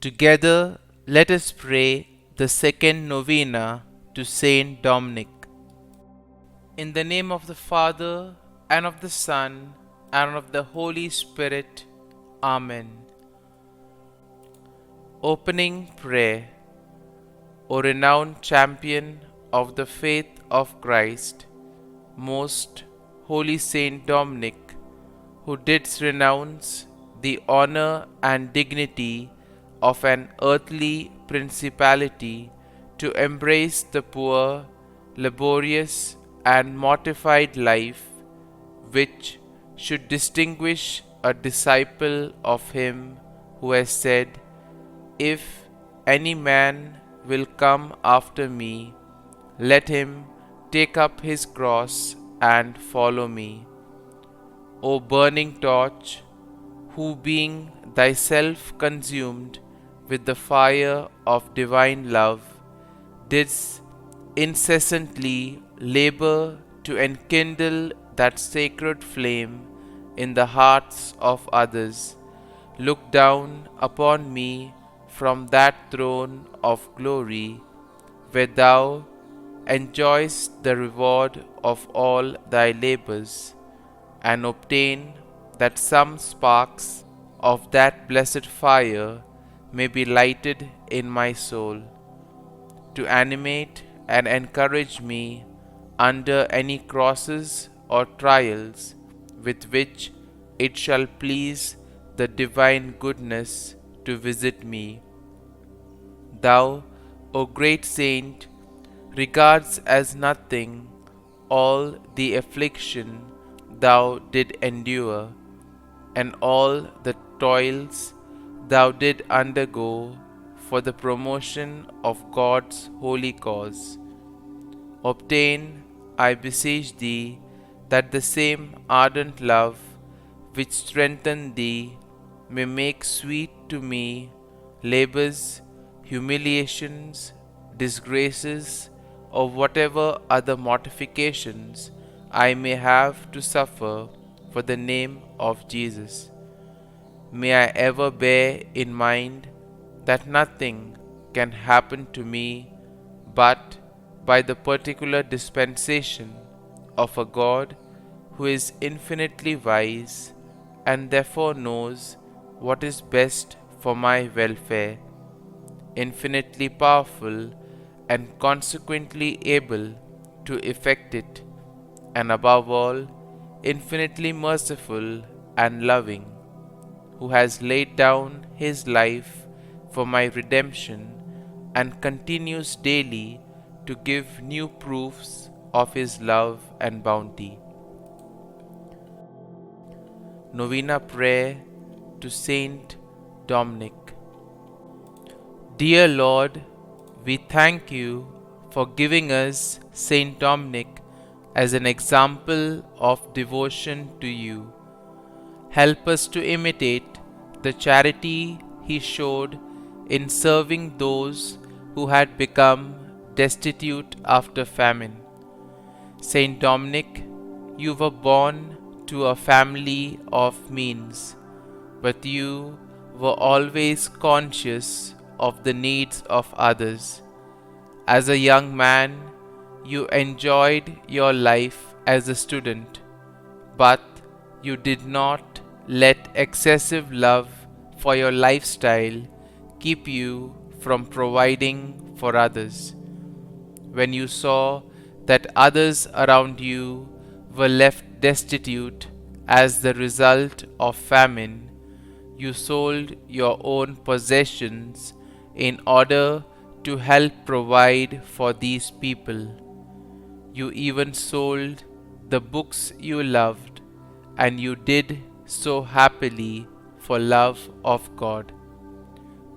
Together, let us pray the second novena to Saint Dominic. In the name of the Father, and of the Son, and of the Holy Spirit. Amen. Opening Prayer. O renowned champion of the faith of Christ, most holy Saint Dominic, who didst renounce the honor and dignity of an earthly principality to embrace the poor, laborious, and mortified life which should distinguish a disciple of him who has said, "If any man will come after me, let him take up his cross and follow me." O burning torch, who being thyself consumed with the fire of divine love, didst incessantly labor to enkindle that sacred flame in the hearts of others, look down upon me from that throne of glory, where thou enjoyest the reward of all thy labors, and obtain that some sparks of that blessed fire may be lighted in my soul, to animate and encourage me under any crosses or trials with which it shall please the divine goodness to visit me. Thou, O great saint, regards as nothing all the affliction thou did endure, and all the toils thou did undergo for the promotion of God's holy cause. Obtain, I beseech thee, that the same ardent love which strengthened thee may make sweet to me labors, humiliations, disgraces, or whatever other mortifications I may have to suffer for the name of Jesus. May I ever bear in mind that nothing can happen to me but by the particular dispensation of a God who is infinitely wise and therefore knows what is best for my welfare, infinitely powerful and consequently able to effect it, and above all, infinitely merciful and loving, who has laid down his life for my redemption and continues daily to give new proofs of his love and bounty. Novena Prayer to Saint Dominic. Dear Lord, we thank you for giving us Saint Dominic as an example of devotion to you. Help us to imitate the charity he showed in serving those who had become destitute after famine. Saint Dominic, you were born to a family of means, but you were always conscious of the needs of others. As a young man, you enjoyed your life as a student, but you did not let excessive love for your lifestyle keep you from providing for others. When you saw that others around you were left destitute as the result of famine, you sold your own possessions in order to help provide for these people. You even sold the books you loved, and you did so happily for love of God.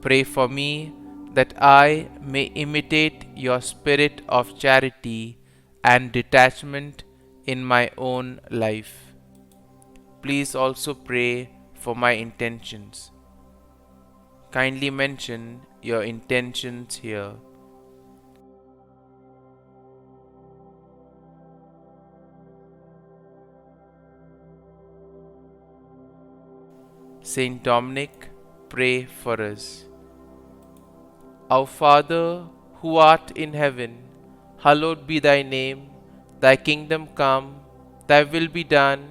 Pray for me that I may imitate your spirit of charity and detachment in my own life. Please also pray for my intentions. Kindly mention your intentions here. Saint Dominic, pray for us. Our Father, who art in heaven, hallowed be thy name. Thy kingdom come, thy will be done,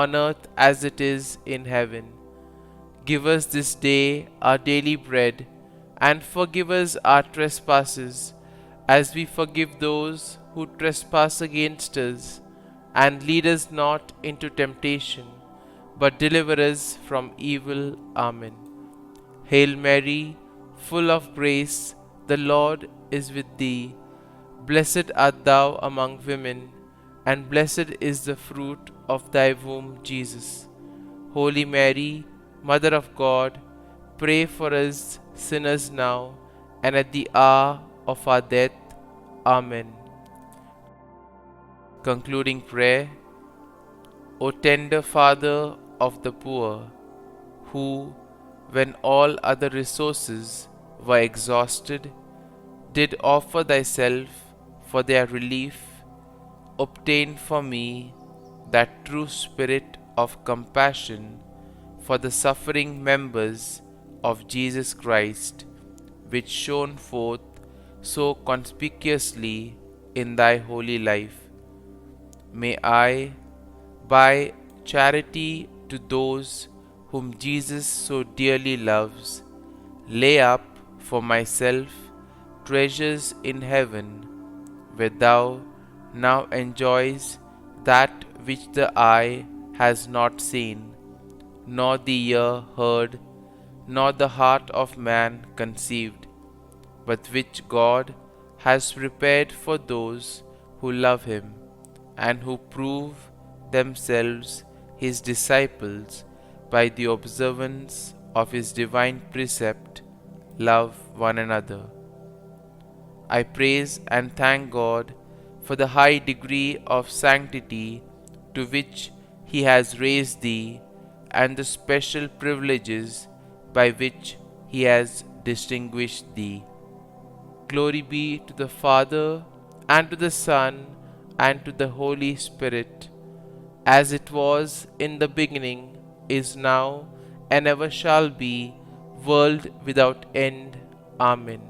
on earth as it is in heaven. Give us this day our daily bread, and forgive us our trespasses, as we forgive those who trespass against us. And lead us not into temptation, but deliver us from evil. Amen. Hail Mary, full of grace, the Lord is with thee. Blessed art thou among women, and blessed is the fruit of thy womb, Jesus. Holy Mary, Mother of God, pray for us sinners now and at the hour of our death. Amen. Concluding prayer. O tender Father of the poor, who, when all other resources were exhausted, did offer thyself for their relief, obtain for me that true spirit of compassion for the suffering members of Jesus Christ, which shone forth so conspicuously in thy holy life. May I, by charity to those whom Jesus so dearly loves, lay up for myself treasures in heaven, where thou now enjoys that which the eye has not seen, nor the ear heard, nor the heart of man conceived, but which God has prepared for those who love him, and who prove themselves his disciples by the observance of his divine precept, love one another. I praise and thank God for the high degree of sanctity to which he has raised thee, and the special privileges by which he has distinguished thee. Glory be to the Father, and to the Son, and to the Holy Spirit, as it was in the beginning, is now, and ever shall be, world without end. Amen.